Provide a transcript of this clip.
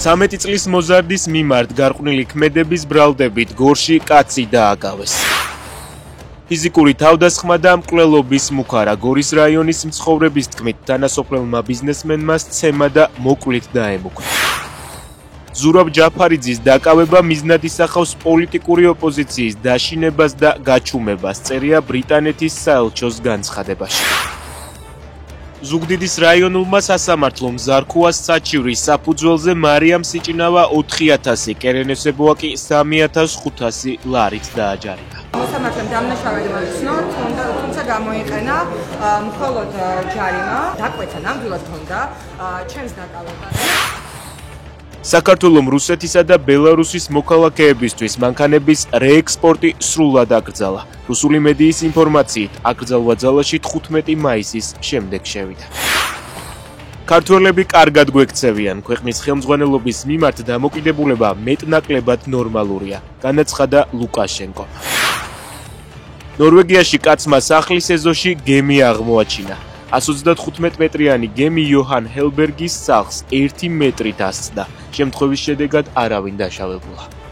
13 წლის მოზარდის მიმართ გარყვნილი ქმედების ბრალდებით გორში კაცი დააკავეს. ფიზიკური თავდასხმა და მკვლელობის მუქარა გორის რაიონის მცხოვრების თქმით თანასოფლელმა ბიზნესმენმა სცემა და მოკლით დაემუქრა. ზურაბ ჯაფარიძის დაკავება მიზნად ისახავს პოლიტიკური ოპოზიციის დაშინებას და გაჩუმებას, წერია ბრიტანეთის საელჩოს განცხადებაში. ზუგდიდის რაიონულმა სასამართლომ ზარქუას საჩივრის საფუძველზე მარიამ სიჭინავა 4000, კერენესებოა კი 3500 ლარით დააჯარიმა. მოსამართლემ დამნაშავედ მოიცნო, თუმცა გამოიყენა მხოლოდ ჯარიმა, დაკვეთა ნამდვილად ჰქონდა ჩემს დაკავებას. საქართველოს რუსეთისა და ბელარუსის მოქალაქეებისთვის მანქანების რეექსპორტი სრულად აკრძალა. რუსული მედიის ინფორმაციით, აკრძალვა ძალაში 15 მაისის შემდეგ შევიდა. ქართველები კარგად გვექცევიან, ქვეყნის ხელმძღვანელობის მიმართ დამოკიდებულება მეტნაკლებად ნორმალურია, განაცხადა ლუკაშენკომ. ნორვეგიაში კაცმა სახლის ეზოში გემი აღმოაჩინა. 125 მეტრიანი გემი იოჰან ჰელბერგის სახლს 1 მეტრით ასწდა. შემთხვევის შედეგად არავინ დაშავებულა.